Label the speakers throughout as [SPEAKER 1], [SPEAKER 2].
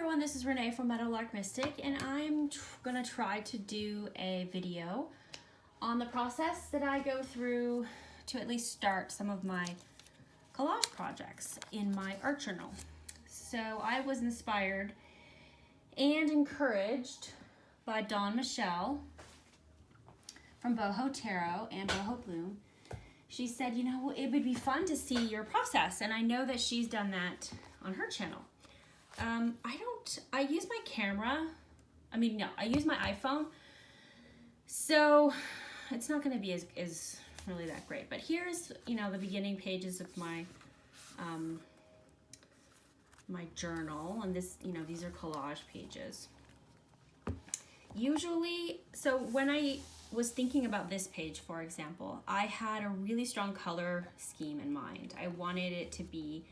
[SPEAKER 1] everyone, this is Renee from Meadowlark Mystic, and I'm gonna try to do a video on the process that I go through to at least start some of my collage projects in my art journal. So I was inspired and encouraged by Dawn Michelle from Boho Tarot and Boho Bloom. She said, you know, it would be fun to see your process, and I know that she's done that on her channel. I use my camera. I use my iPhone. So it's not going to be as really that great. But here's, you know, the beginning pages of my, my journal. And this, you know, these are collage pages. Usually, so when I was thinking about this page, for example, I had a really strong color scheme in mind. I wanted it to be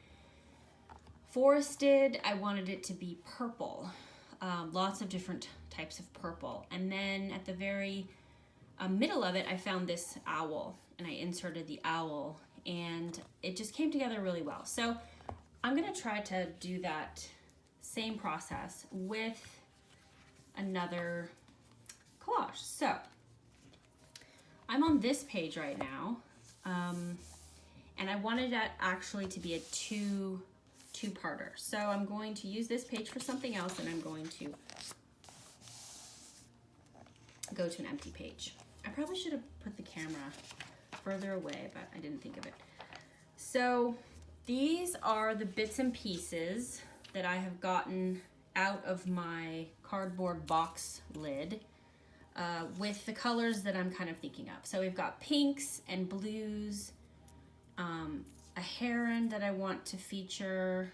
[SPEAKER 1] forested. I wanted it to be purple, lots of different types of purple. And then at the very middle of it, I found this owl, and I inserted the owl, and it just came together really well. So I'm gonna try to do that same process with another collage. So I'm on this page right now, and I wanted that actually to be a two-parter. So I'm going to use this page for something else, and I'm going to go to an empty page. I probably should have put the camera further away, but I didn't think of it. So these are the bits and pieces that I have gotten out of my cardboard box lid with the colors that I'm kind of thinking of. So we've got pinks and blues, a heron that I want to feature.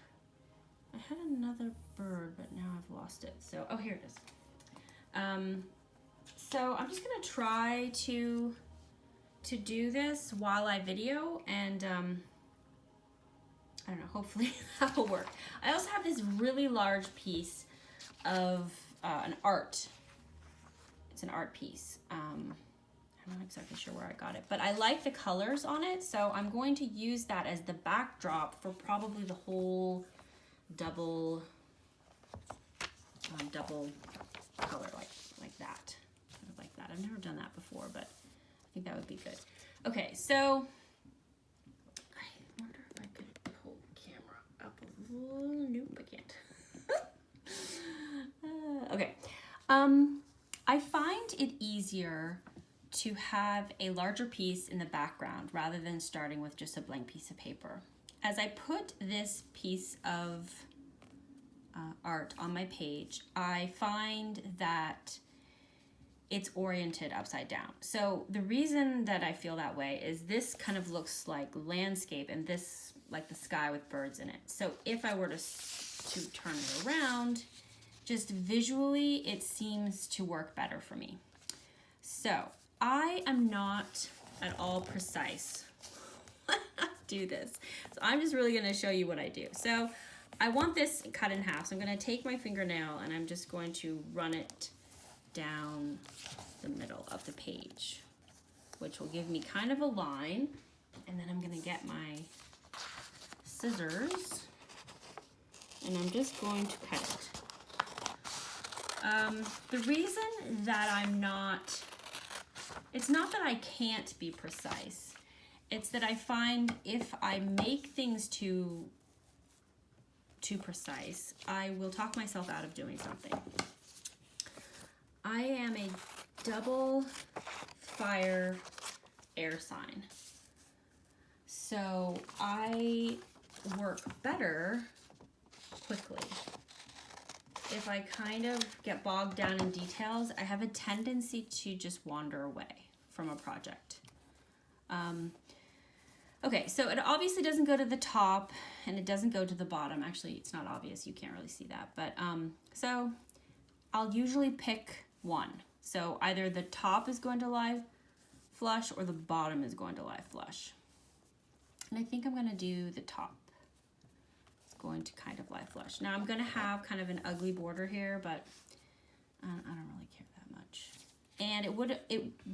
[SPEAKER 1] I had another bird, but now I've lost it. So, oh, here it is. So I'm just gonna try to do this while I video, and I don't know, hopefully that will work. I also have this really large piece of an art. It's an art piece. I'm not exactly sure where I got it, but I like the colors on it, so I'm going to use that as the backdrop for probably the whole double color, like that, kind of like that. I've never done that before, but I think that would be good. Okay, so I wonder if I could pull the camera up a little. Nope, I can't. Okay, I find it easier to have a larger piece in the background rather than starting with just a blank piece of paper. As I put this piece of art on my page, I find that it's oriented upside down. So the reason that I feel that way is this kind of looks like landscape, and this like the sky with birds in it. So if I were to turn it around, just visually, it seems to work better for me. So I am not at all precise when I do this. So I'm just really gonna show you what I do. So I want this cut in half. So I'm gonna take my fingernail and I'm just going to run it down the middle of the page, which will give me kind of a line. And then I'm gonna get my scissors and I'm just going to cut it. The reason that it's not that I can't be precise. It's that I find if I make things too precise, I will talk myself out of doing something. I am a double fire air sign. So I work better quickly. If I kind of get bogged down in details, I have a tendency to just wander away from a project. Okay, so it obviously doesn't go to the top and it doesn't go to the bottom. Actually, it's not obvious, you can't really see that. But so I'll usually pick one. So either the top is going to lie flush or the bottom is going to lie flush. And I think I'm gonna do the top. Going to kind of lie flush. Now I'm going to have kind of an ugly border here, but I don't really care that much. And it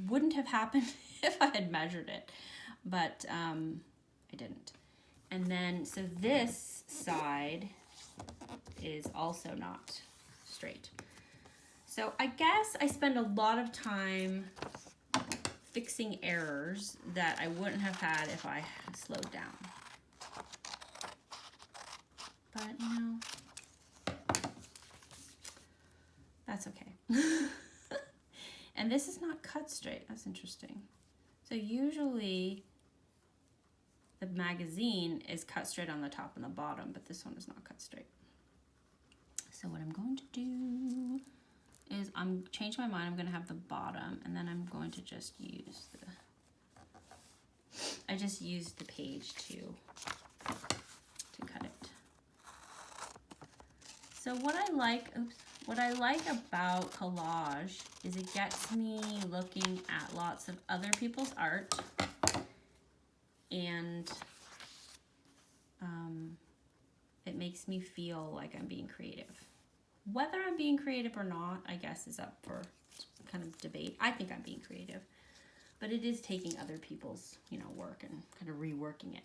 [SPEAKER 1] wouldn't have happened if I had measured it, but I didn't. And then so this side is also not straight. So I guess I spend a lot of time fixing errors that I wouldn't have had if I slowed down. But you know, that's okay. And this is not cut straight. That's interesting. So usually the magazine is cut straight on the top and the bottom, but this one is not cut straight. So what I'm going to do is I'm change my mind. I'm going to have the bottom, and then I'm going to just use I just used the page to cut it. So what I like about collage is it gets me looking at lots of other people's art, and it makes me feel like I'm being creative. Whether I'm being creative or not, I guess, is up for kind of debate. I think I'm being creative, but it is taking other people's, you know, work and kind of reworking it.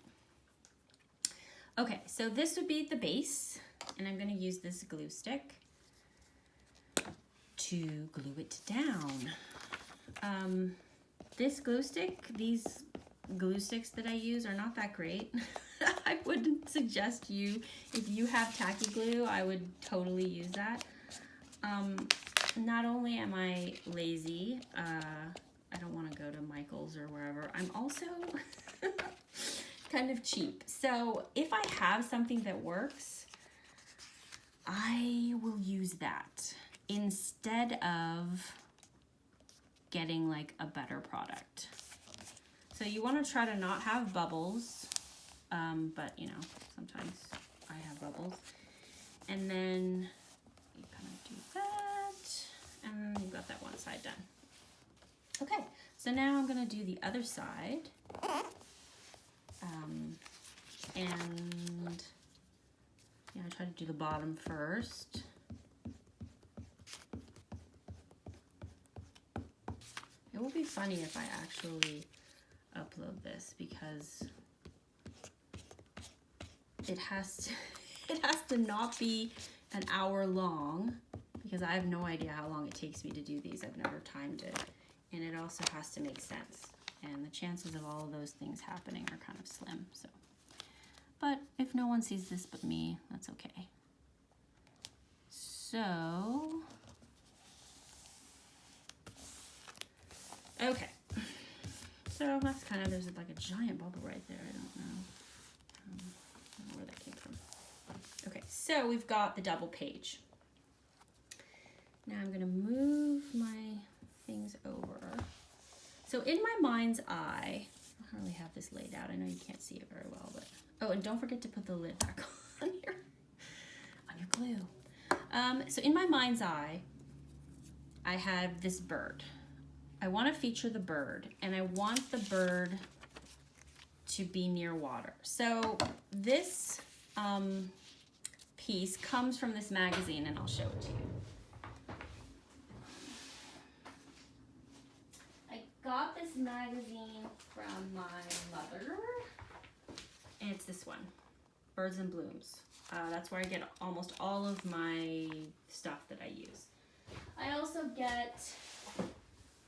[SPEAKER 1] Okay, so this would be the base, and I'm going to use this glue stick to glue it down. This glue stick, these glue sticks that I use are not that great. I wouldn't suggest if you have tacky glue, I would totally use that. Not only am I lazy, I don't want to go to Michael's or wherever, I'm also kind of cheap. So if I have something that works, I will use that instead of getting like a better product. So you want to try to not have bubbles, but you know, sometimes I have bubbles. And then you kind of do that, and you've got that one side done. Okay, so now I'm going to do the other side. And yeah, I try to do the bottom first. It will be funny if I actually upload this, because it has to not be an hour long, because I have no idea how long it takes me to do these. I've never timed it. And it also has to make sense. And the chances of all of those things happening are kind of slim. So, but if no one sees this but me, that's okay. So, okay. So that's kind of, there's like a giant bubble right there. I don't know where that came from. Okay, so we've got the double page. Now I'm going to move my things over. So in my mind's eye, I don't really have this laid out. I know you can't see it very well, but oh, and don't forget to put the lid back on your glue. So in my mind's eye, I have this bird. I want to feature the bird, and I want the bird to be near water. So this piece comes from this magazine, and I'll show it to you. I got this magazine from my mother, and it's this one, Birds and Blooms. That's where I get almost all of my stuff that I use. I also get,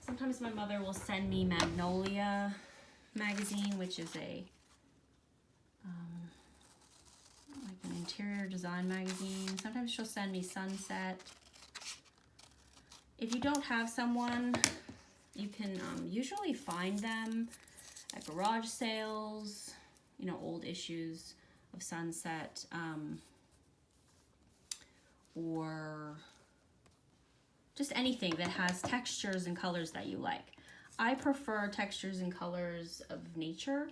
[SPEAKER 1] sometimes my mother will send me Magnolia magazine, which is a like an interior design magazine. Sometimes she'll send me Sunset. If you don't have someone, you can usually find them at garage sales, you know, old issues of Sunset, or just anything that has textures and colors that you like. I prefer textures and colors of nature,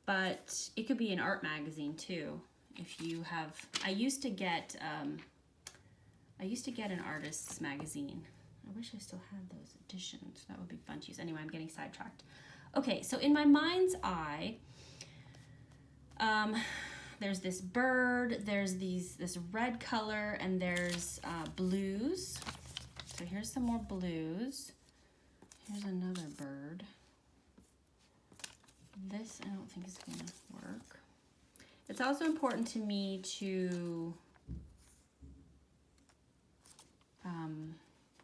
[SPEAKER 1] but it could be an art magazine too. If you have, I used to get an artist's magazine. I wish I still had those editions. That would be fun to use. Anyway, I'm getting sidetracked. Okay, so in my mind's eye, there's this bird, there's this red color, and there's blues. So here's some more blues. Here's another bird. This I don't think is gonna work. It's also important to me to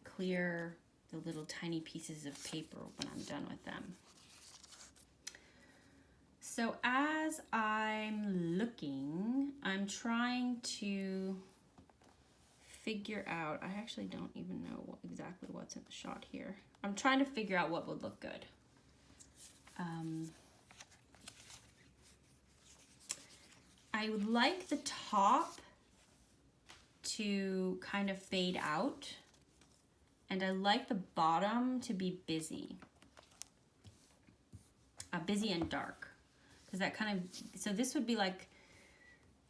[SPEAKER 1] clear the little tiny pieces of paper when I'm done with them. So as I'm looking, I'm trying to figure out, I actually don't even know exactly what's in the shot here. I'm trying to figure out what would look good. I would like the top to kind of fade out, and I like the bottom to be busy. Busy and dark, because that kind of, so this would be like,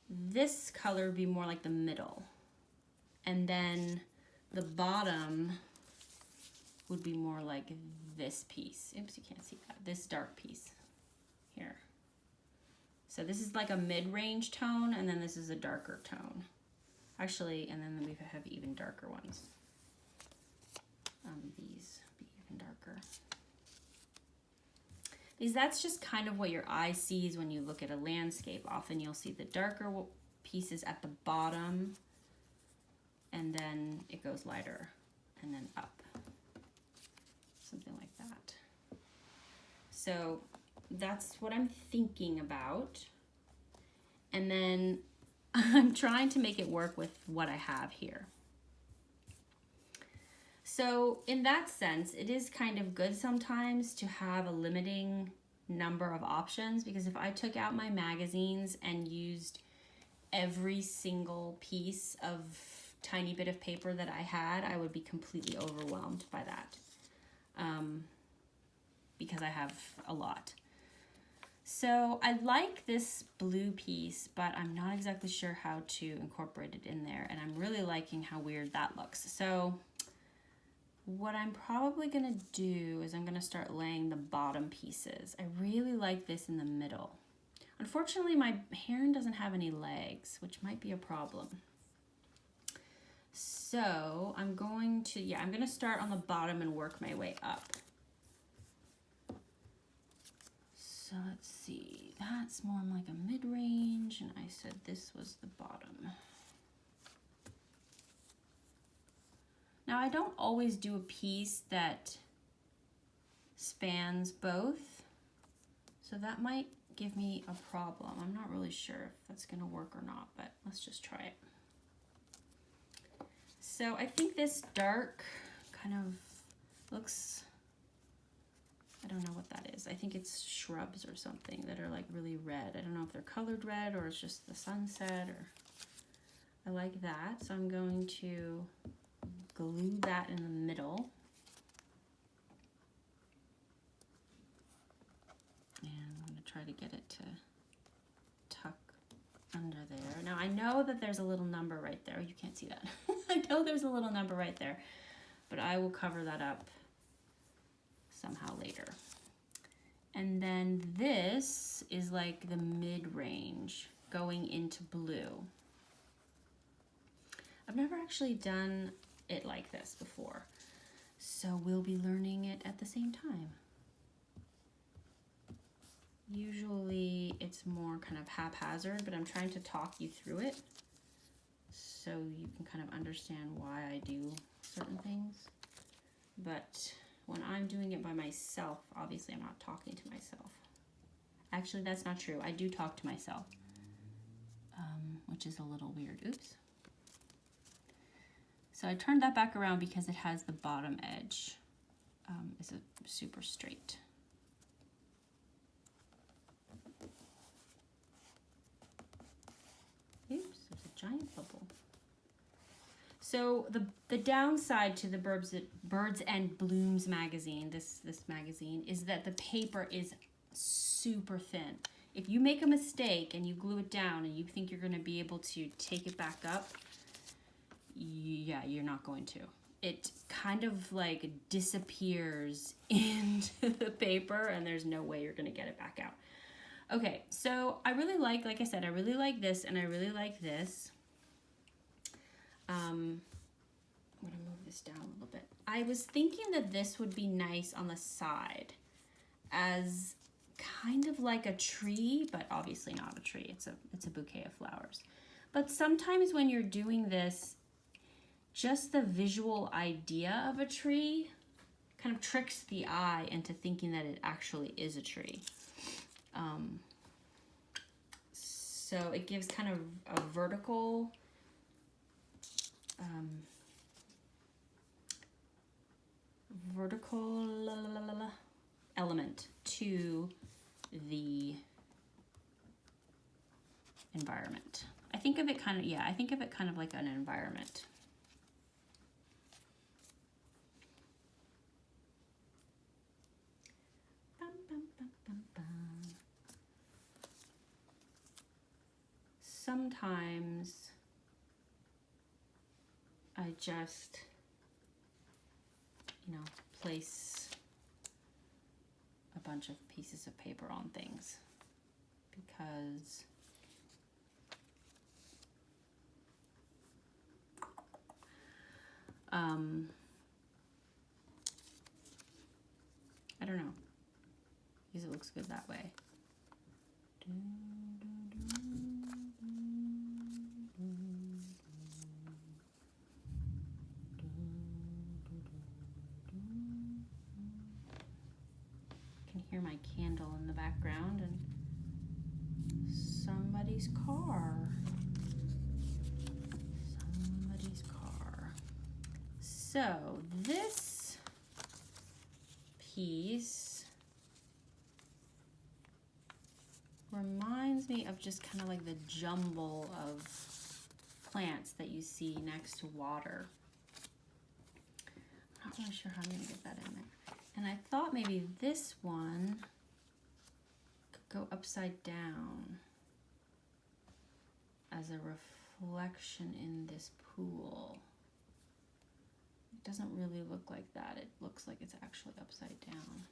[SPEAKER 1] this color would be more like the middle, and then the bottom would be more like this piece. Oops, you can't see that. This dark piece here. So this is like a mid-range tone, and then this is a darker tone. Actually, and then we have even darker ones. These be even darker. Because that's just kind of what your eye sees when you look at a landscape. Often you'll see the darker pieces at the bottom, and then it goes lighter, and then up. Something like that. So that's what I'm thinking about. And then I'm trying to make it work with what I have here. So in that sense, it is kind of good sometimes to have a limiting number of options, because if I took out my magazines and used every single piece of tiny bit of paper that I had, I would be completely overwhelmed by that, because I have a lot. So I like this blue piece, but I'm not exactly sure how to incorporate it in there, and I'm really liking how weird that looks. So what I'm probably gonna do is I'm gonna start laying the bottom pieces. I really like this in the middle. Unfortunately, my heron doesn't have any legs, which might be a problem. So I'm going to, I'm gonna start on the bottom and work my way up. So let's see, that's more like a mid-range, and I said this was the bottom. Now I don't always do a piece that spans both, so that might give me a problem. I'm not really sure if that's gonna work or not, but let's just try it. So I think this dark kind of looks, I don't know what that is. I think it's shrubs or something that are like really red. I don't know if they're colored red or it's just the sunset, or I like that. So I'm going to glue that in the middle. And I'm going to try to get it to tuck under there. Now I know that there's a little number right there. You can't see that. I know there's a little number right there, but I will cover that up somehow later. And then this is like the mid-range going into blue. I've never actually done it like this before, so we'll be learning it at the same time. Usually it's more kind of haphazard, but I'm trying to talk you through it so you can kind of understand why I do certain things. But when I'm doing it by myself, obviously I'm not talking to myself. Actually, that's not true. I do talk to myself, which is a little weird. Oops. So I turned that back around because it has the bottom edge. Is super straight. Oops, there's a giant bubble. So the downside to the Birds and Blooms magazine, this magazine, is that the paper is super thin. If you make a mistake and you glue it down and you think you're going to be able to take it back up, yeah, you're not going to. It kind of like disappears into the paper and there's no way you're going to get it back out. Okay, so I really like I said, I really like this and I really like this. I'm going to move this down a little bit. I was thinking that this would be nice on the side as kind of like a tree, but obviously not a tree. It's a bouquet of flowers. But sometimes when you're doing this, just the visual idea of a tree kind of tricks the eye into thinking that it actually is a tree. So it gives kind of a vertical element to the environment. I think of it kind of like an environment. Sometimes I just, place a bunch of pieces of paper on things because I don't know, because it looks good that way. Hear my candle in the background and somebody's car. So this piece reminds me of just kind of like the jumble of plants that you see next to water. I'm not really sure how I'm going to get that in there. And I thought maybe this one could go upside down as a reflection in this pool. It doesn't really look like that. It looks like it's actually upside down.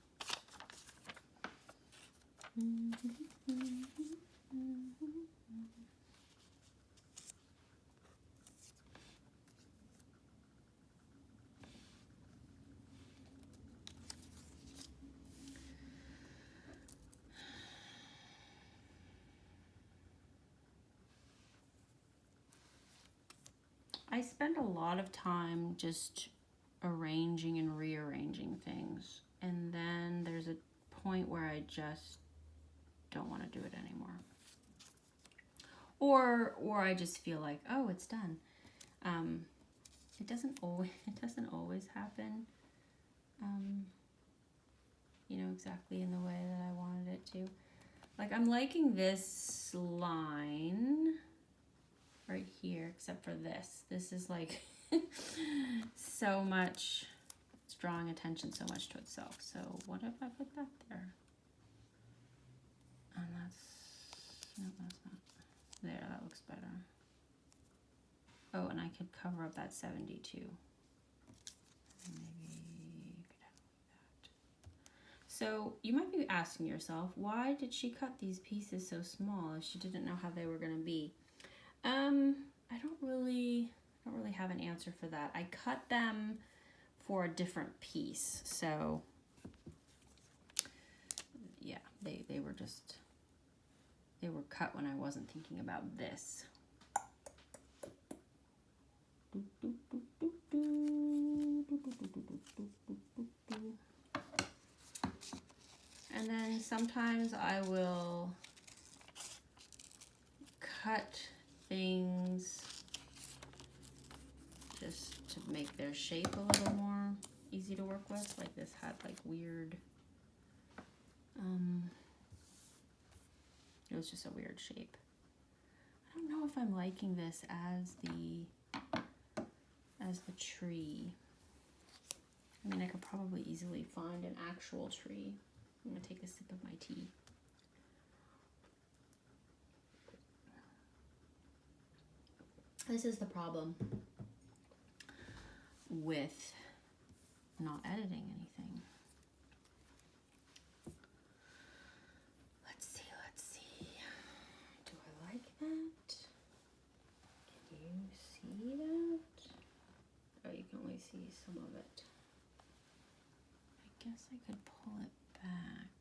[SPEAKER 1] I spend a lot of time just arranging and rearranging things, and then there's a point where I just don't want to do it anymore, or I just feel like, oh, it's done. It doesn't always happen exactly in the way that I wanted it to. Like, I'm liking this line right here, except for this. This is like so much, it's drawing attention so much to itself. So what if I put that there? And no, that's not. There, that looks better. Oh, and I could cover up that 72. Maybe you could have that. So you might be asking yourself, why did she cut these pieces so small if she didn't know how they were going to be? I don't really have an answer for that. I cut them for a different piece, so yeah, they were cut when I wasn't thinking about this. And then sometimes I will cut things just to make their shape a little more easy to work with. Like this had like weird, it was just a weird shape. I don't know if I'm liking this as the tree. I mean, I could probably easily find an actual tree. I'm gonna take a sip of my tea. This is the problem with not editing anything. Let's see. Do I like that? Can you see that? Oh, you can only see some of it. I guess I could pull it back.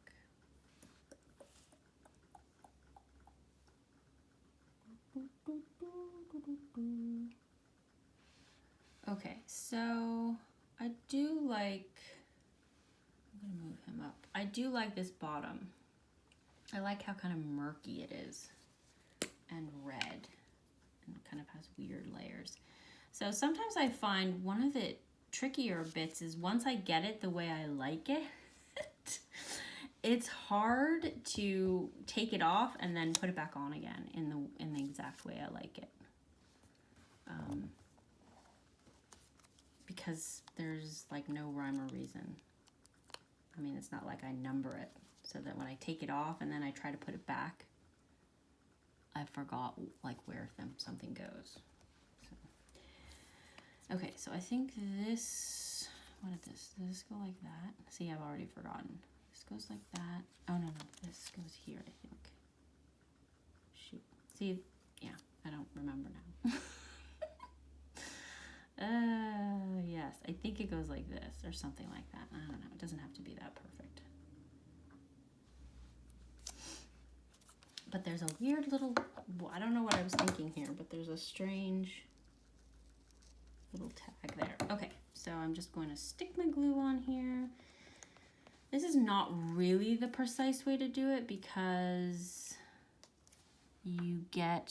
[SPEAKER 1] Okay, so I do like, I'm gonna move him up. I do like this bottom. I like how kind of murky it is and red and kind of has weird layers. So sometimes I find one of the trickier bits is once I get it the way I like it, it's hard to take it off and then put it back on again in the exact way I like it. Because there's like no rhyme or reason. I mean, it's not like I number it so that when I take it off and then I try to put it back, I forgot like where something goes. So. Okay, so I think this, does this go like that? See, I've already forgotten. This goes like that. Oh, no, this goes here, I think. Shoot. See, yeah, I don't remember now. Yes, I think it goes like this or something like that. I don't know. It doesn't have to be that perfect. But there's a weird little, I don't know what I was thinking here, but there's a strange little tag there. Okay, so I'm just going to stick my glue on here. This is not really the precise way to do it because you get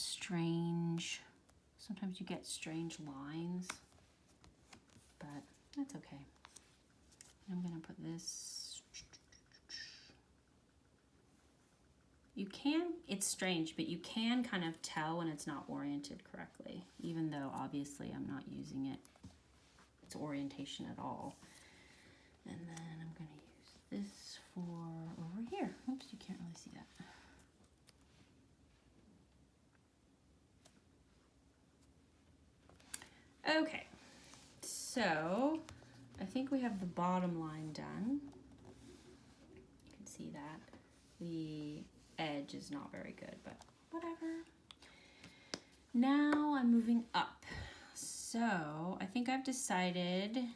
[SPEAKER 1] sometimes you get strange lines. But that's okay. I'm gonna put this. It's strange, but you can kind of tell when it's not oriented correctly, even though obviously I'm not using its orientation at all. And then I'm gonna use this for over here. Oops, you can't really see that. Okay. So, I think we have the bottom line done. You can see that. The edge is not very good, but whatever. Now I'm moving up. So, I think I've decided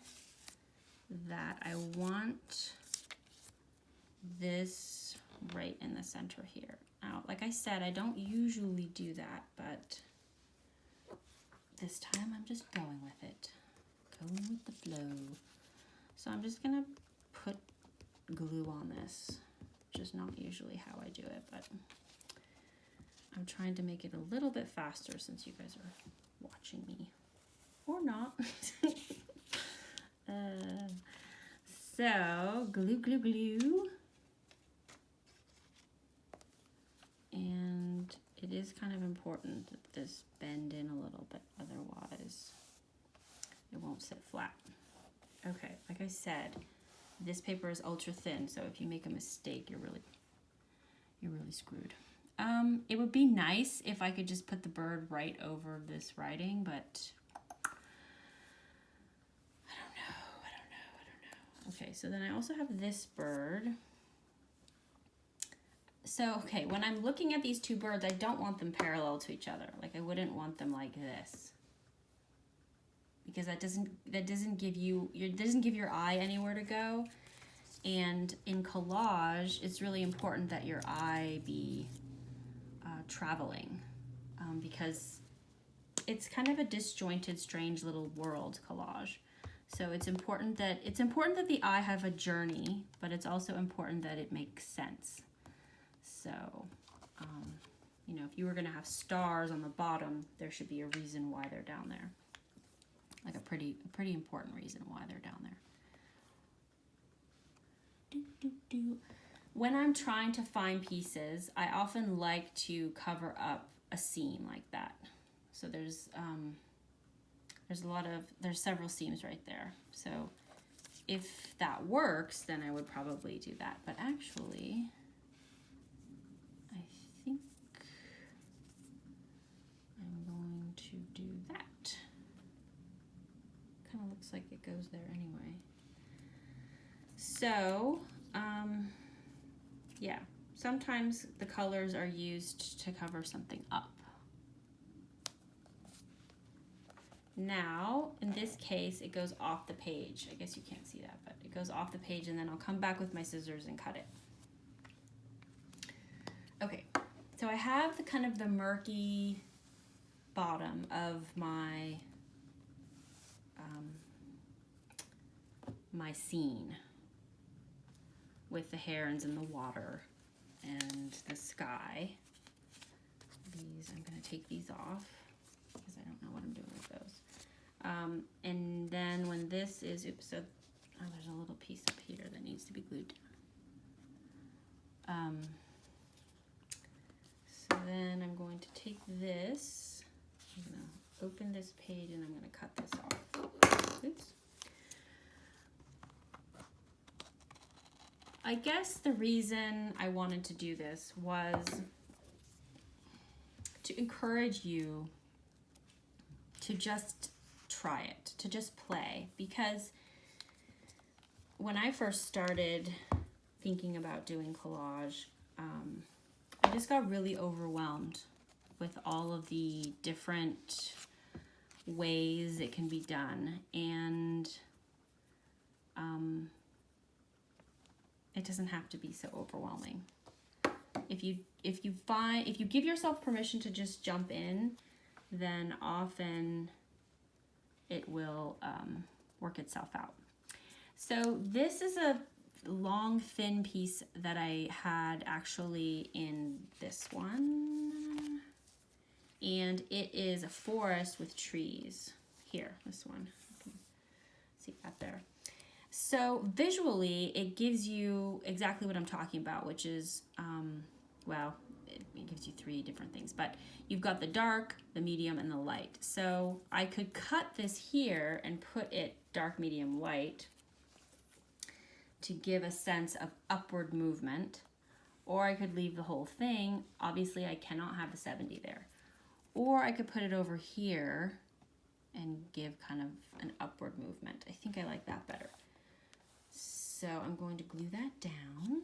[SPEAKER 1] that I want this right in the center here. Now, like I said, I don't usually do that, but this time I'm just going with it. Going with the flow. So I'm just gonna put glue on this, which is not usually how I do it, but I'm trying to make it a little bit faster since you guys are watching me, or not. So glue. And it is kind of important that this bend in a little bit, otherwise it won't sit flat. Okay, like I said, this paper is ultra thin, so if you make a mistake, you're really screwed. It would be nice if I could just put the bird right over this writing, but I don't know. Okay, so then I also have this bird. So, okay, when I'm looking at these two birds, I don't want them parallel to each other. Like, I wouldn't want them like this, because that doesn't give your eye anywhere to go. And in collage, it's really important that your eye be traveling, because it's kind of a disjointed, strange little world, collage. So it's important that the eye have a journey, but it's also important that it makes sense. So, you know, if you were going to have stars on the bottom, there should be a reason why they're down there. Like a pretty important reason why they're down there. When I'm trying to find pieces, I often like to cover up a seam like that. So there's several seams right there. So if that works, then I would probably do that. But actually, I think I'm going to do that. Kind of looks like it goes there anyway. So, yeah, sometimes the colors are used to cover something up. Now, in this case, it goes off the page. I guess you can't see that, but it goes off the page, and then I'll come back with my scissors and cut it. Okay, so I have the kind of the murky bottom of my my scene with the herons in the water and the sky. These, I'm going to take these off because I don't know what I'm doing with those. And then when this is, oops, so there's a little piece up here that needs to be glued down. So then I'm going to take this, I'm going to open this page and I'm going to cut this off. Oops. I guess the reason I wanted to do this was to encourage you to just try it, to just play. Because when I first started thinking about doing collage, I just got really overwhelmed with all of the different ways it can be done. And it doesn't have to be so overwhelming. If you give yourself permission to just jump in, then often it will work itself out. So this is a long, thin piece that I had actually in this one. And it is a forest with trees. Here, this one. You can see that there. So visually, it gives you exactly what I'm talking about, which is, well, it gives you three different things, but you've got the dark, the medium, and the light. So I could cut this here and put it dark, medium, light to give a sense of upward movement, or I could leave the whole thing. Obviously, I cannot have the 70 there. Or I could put it over here and give kind of an upward movement. I think I like that better. So I'm going to glue that down.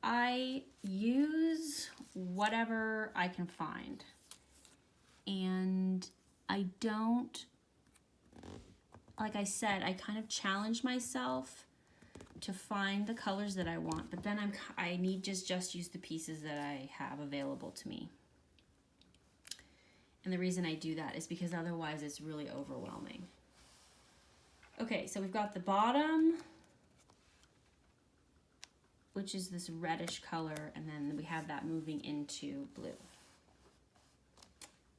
[SPEAKER 1] I use whatever I can find. And I don't, like I said, I kind of challenge myself to find the colors that I want, but then I need just use the pieces that I have available to me. And the reason I do that is because otherwise it's really overwhelming. Okay, so we've got the bottom, which is this reddish color, and then we have that moving into blue.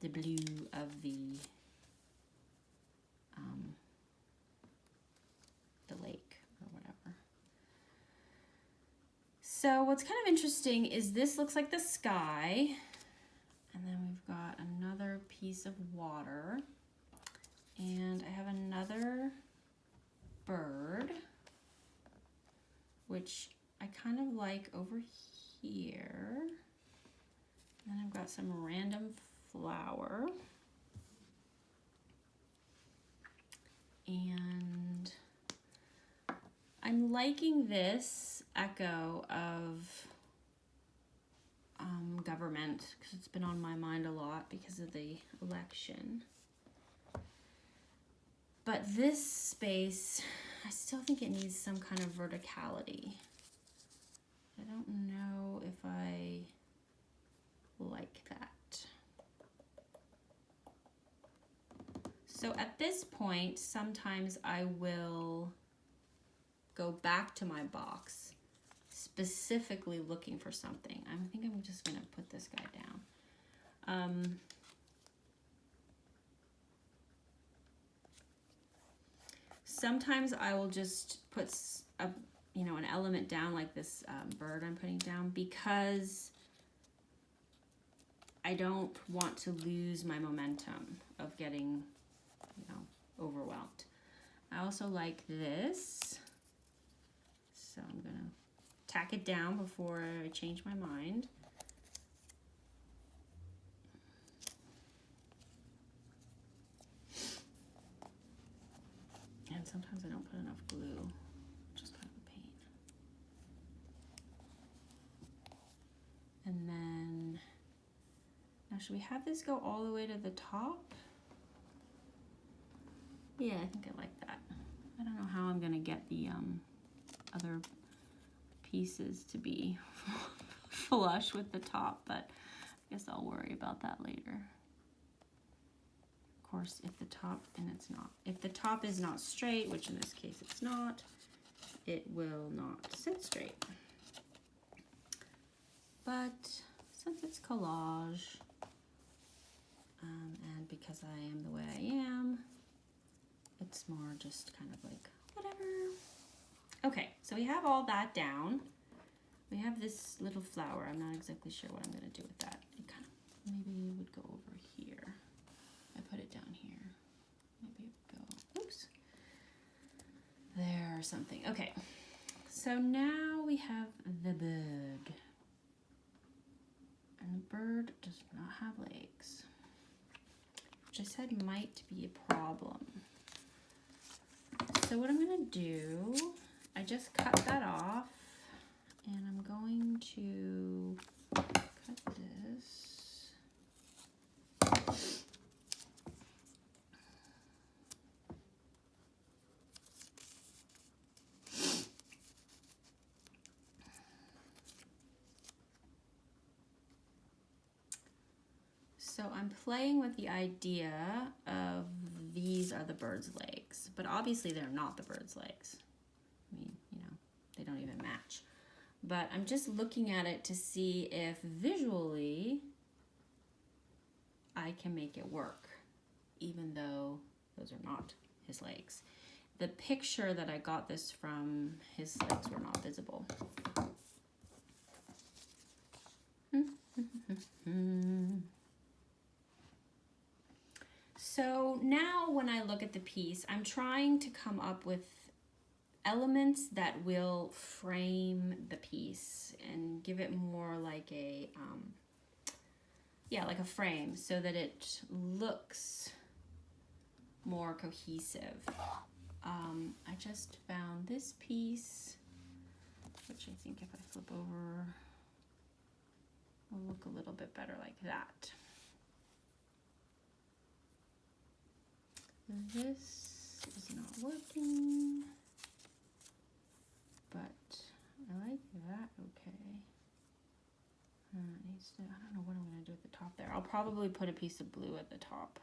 [SPEAKER 1] The blue of the lake or whatever. So what's kind of interesting is this looks like the sky, and then we've got another piece of water, and I have another bird, which I kind of like over here. And then I've got some random flower. And I'm liking this echo of government because it's been on my mind a lot because of the election. But this space, I still think it needs some kind of verticality. I don't know if I like that. So at this point, sometimes I will go back to my box, specifically looking for something. I think I'm just gonna put this guy down. Sometimes I will just put an element down like this bird I'm putting down because I don't want to lose my momentum of getting, overwhelmed. I also like this, so I'm gonna tack it down before I change my mind. And sometimes I don't put enough glue, which is kind of a pain. And then, now should we have this go all the way to the top? Yeah, I think I like that. I don't know how I'm gonna get the other pieces to be flush with the top, but I guess I'll worry about that later. course, if the top, and it's not, if the top is not straight, which in this case it's not, it will not sit straight. But since it's collage, and because I am the way I am, it's more just kind of like, whatever. Okay, so we have all that down. We have this little flower. I'm not exactly sure what I'm gonna do with that. It kind of, maybe it would go over here. I put it down here. Maybe it would go, oops. There or something. Okay, so now we have the bird. And the bird does not have legs, which I said might be a problem. So what I'm gonna do, I just cut that off, and I'm going to cut this. So I'm playing with the idea of these are the bird's legs, but obviously they're not the bird's legs. I mean, you know, they don't even match. But I'm just looking at it to see if visually I can make it work, even though those are not his legs. The picture that I got this from, his legs were not visible. So now when I look at the piece, I'm trying to come up with elements that will frame the piece and give it more like a, yeah, like a frame, so that it looks more cohesive. I just found this piece, which I think if I flip over, will look a little bit better like that. This is not working, but I like that, okay. It needs to, I don't know what I'm gonna do at the top there. I'll probably put a piece of blue at the top.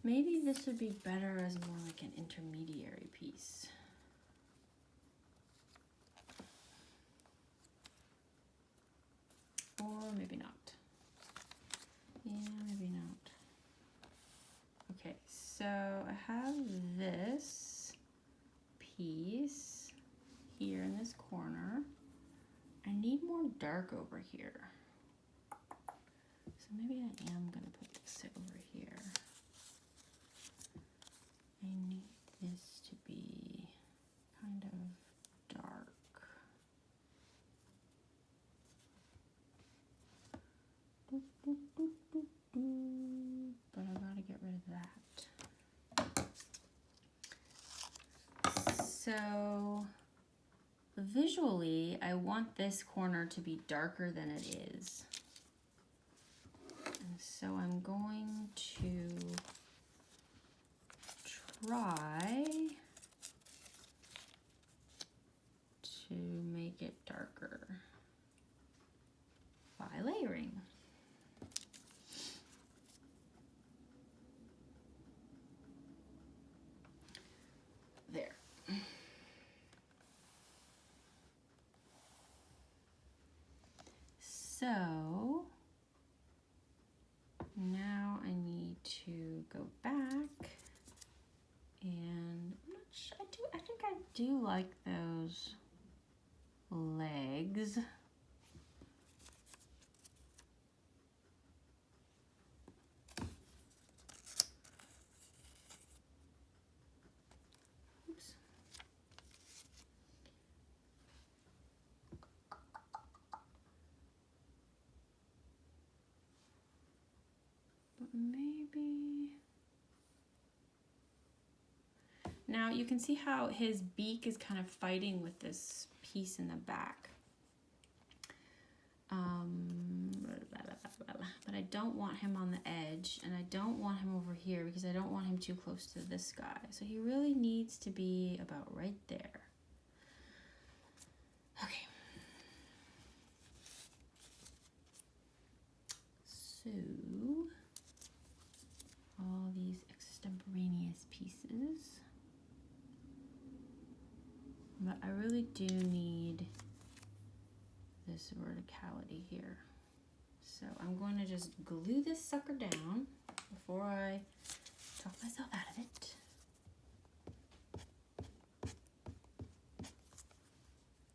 [SPEAKER 1] Maybe this would be better as more like an intermediary piece. Or maybe not. Yeah, maybe not. Okay, so I have this piece here in this corner. I need more dark over here. So maybe I am gonna put this over here. I need this to be kind of dark. But I gotta get rid of that. So visually, I want this corner to be darker than it is. And so I'm going to try to make it darker by layering. There. So now I need to go back, and I'm not sure, I think I do like those legs. Oops. But maybe now you can see how his beak is kind of fighting with this piece in the back. But I don't want him on the edge, and I don't want him over here because I don't want him too close to this guy. So he really needs to be about right there. Okay. So But I really do need this verticality here. So I'm going to just glue this sucker down before I talk myself out of it.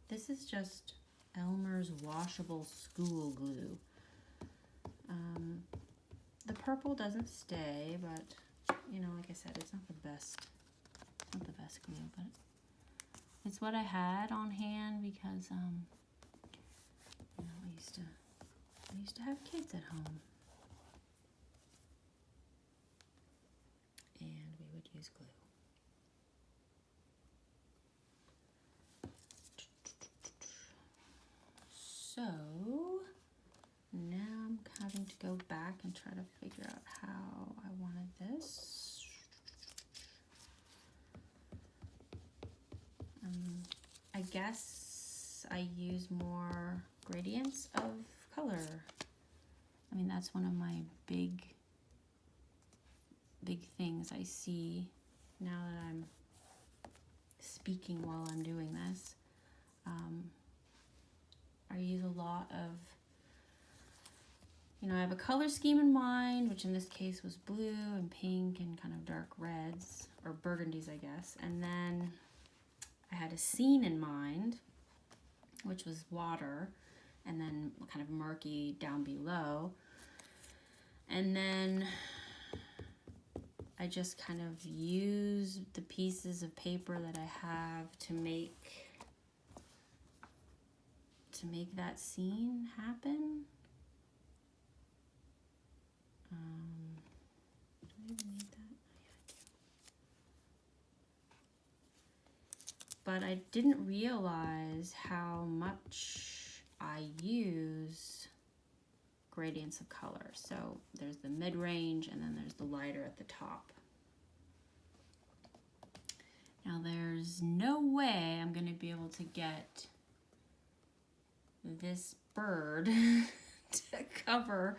[SPEAKER 1] This is just Elmer's washable school glue. The purple doesn't stay, but you know, like I said, it's not the best. It's not the best glue, but it's what I had on hand because you know, I used to have kids at home, and we would use glue. So now I'm having to go back and try to figure out how I wanted this. I guess I use more gradients of color. I mean, that's one of my big things I see now that I'm speaking while I'm doing this. I use a lot of, you know, I have a color scheme in mind, which in this case was blue and pink and kind of dark reds, or burgundies, I guess. And then I had a scene in mind, which was water, and then kind of murky down below. And then I just kind of use the pieces of paper that I have to make that scene happen. Do I even need that? Yeah, I do. But I didn't realize how much I use gradients of color. So there's the mid-range and then there's the lighter at the top. Now there's no way I'm going to be able to get this bird to cover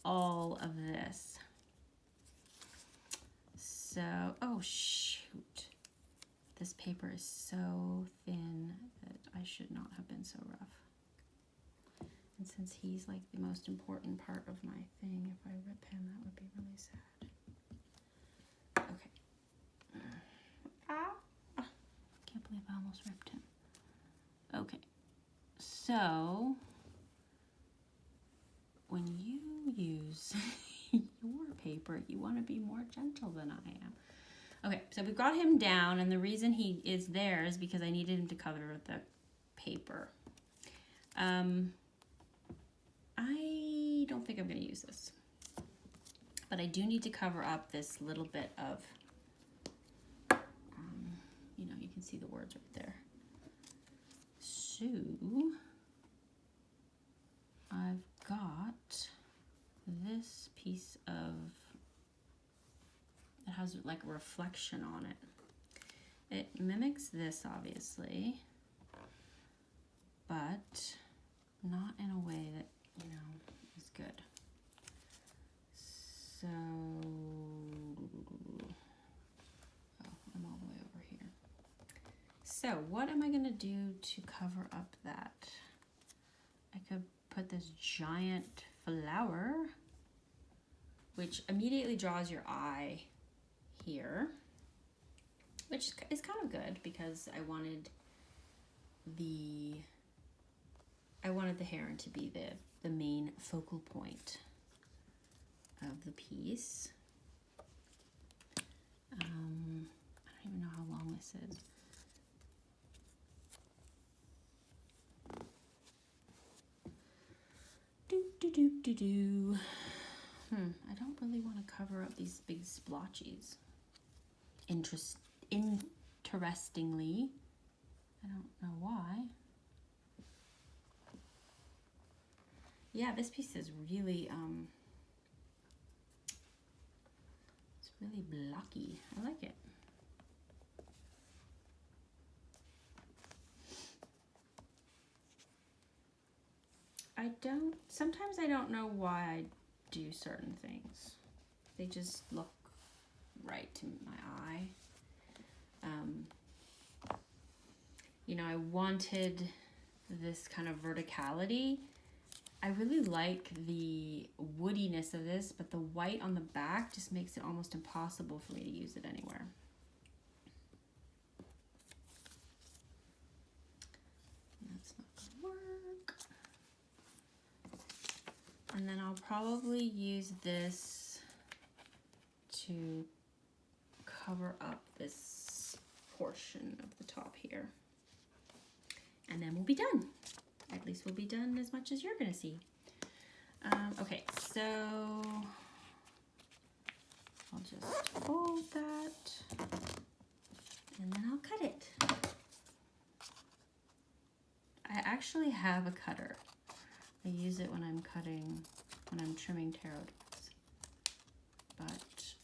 [SPEAKER 1] all of this. So, oh shoot. This paper is so thin that I should not have been so rough. And since he's like the most important part of my thing, if I rip him, that would be really sad. Okay. Can't believe I almost ripped him. Okay. So, when you use your paper, you want to be more gentle than I am. Okay, so we've got him down, and the reason he is there is because I needed him to cover the paper. I don't think I'm going to use this, but I do need to cover up this little bit of, you know, you can see the words right there. So, I've got this piece of, it has like a reflection on it. It mimics this obviously, but not in a way that, you know, is good. So, oh, I'm all the way over here. So what am I gonna do to cover up that? I could put this giant flower, which immediately draws your eye here, which is kind of good because I wanted the heron to be the main focal point of the piece. I don't even know how long this is. I don't really want to cover up these big splotches. Interestingly, I don't know why. Yeah, this piece is really, it's really blocky. I like it. Sometimes I don't know why I do certain things. They just look right to my eye. you know, I wanted this kind of verticality. I really like the woodiness of this, but the white on the back just makes it almost impossible for me to use it anywhere. That's not gonna work. And then I'll probably use this to cover up this portion of the top here. And then we'll be done. At least we'll be done as much as you're gonna see. Okay, so I'll just fold that and then I'll cut it. I actually have a cutter. I use it when I'm trimming tarot decks. But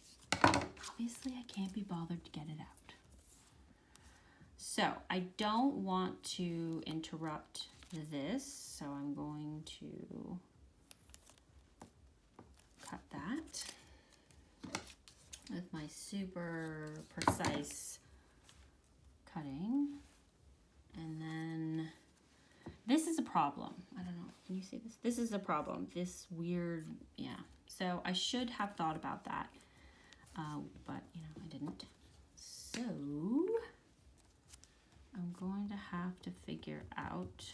[SPEAKER 1] obviously I can't be bothered to get it out. So I don't want to interrupt this, so I'm going to cut that with my super precise cutting. And then this is a problem. I don't know, can you see this? This is a problem, this weird, yeah. So I should have thought about that, but you know, I didn't. So I'm going to have to figure out,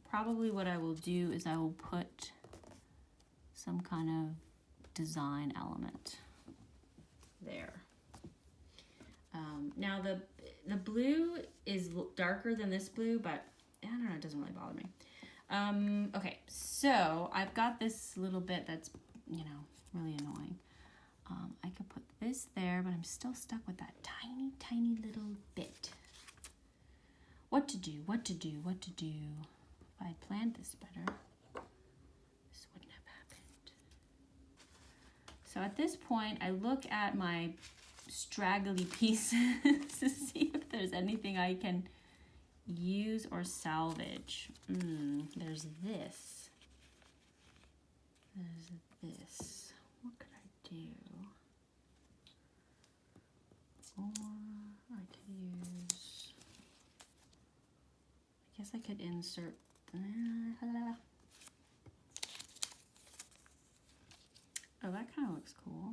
[SPEAKER 1] probably what I will do is I will put some kind of design element there. Now the blue is darker than this blue, but I don't know, it doesn't really bother me. Okay, so I've got this little bit that's, you know, really annoying. I could put this there, but I'm still stuck with that tiny, tiny little bit. What to do, what to do, what to do. If I planned this better, this wouldn't have happened. So at this point, I look at my straggly pieces to see if there's anything I can use or salvage. There's this. There's this. What could I do? Or I could use, I guess I could insert, oh, that kind of looks cool.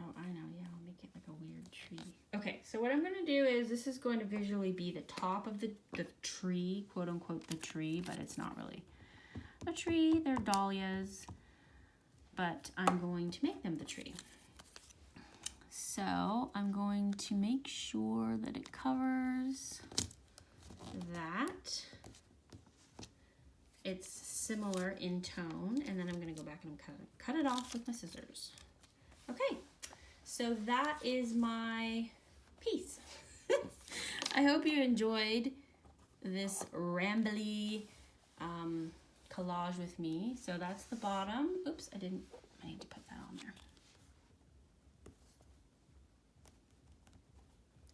[SPEAKER 1] Oh, I know, yeah, I'll make it like a weird tree. Okay, so what I'm gonna do is, this is going to visually be the top of the tree, quote unquote the tree, but it's not really a tree, they're dahlias, but I'm going to make them the tree. So I'm going to make sure that it covers that. It's similar in tone, and then I'm gonna go back and cut it off with my scissors. Okay, so that is my piece. I hope you enjoyed this rambly collage with me. So that's the bottom. Oops, I need to put that on there.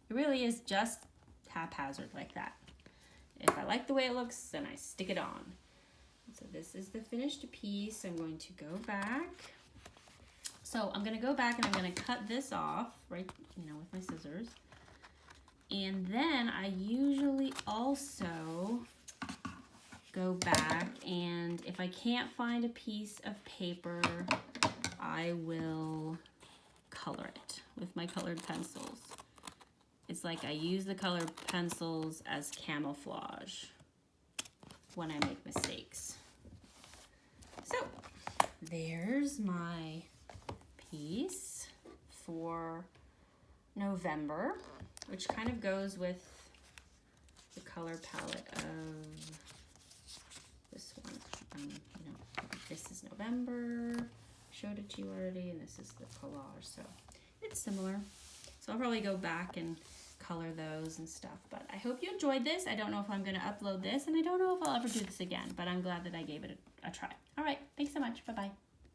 [SPEAKER 1] It really is just haphazard like that. If I like the way it looks, then I stick it on. So this is the finished piece. I'm going to go back. So I'm gonna go back and I'm gonna cut this off, right, you know, with my scissors. And then I usually also go back, and if I can't find a piece of paper, I will color it with my colored pencils. It's like I use the colored pencils as camouflage when I make mistakes. So there's my piece for November, which kind of goes with the color palette of this one. You know, this is November, showed it to you already, and this is the collage, so it's similar. So I'll probably go back and color those and stuff, but I hope you enjoyed this. I don't know if I'm going to upload this, and I don't know if I'll ever do this again, but I'm glad that I gave it a try. All right, thanks so much. Bye-bye.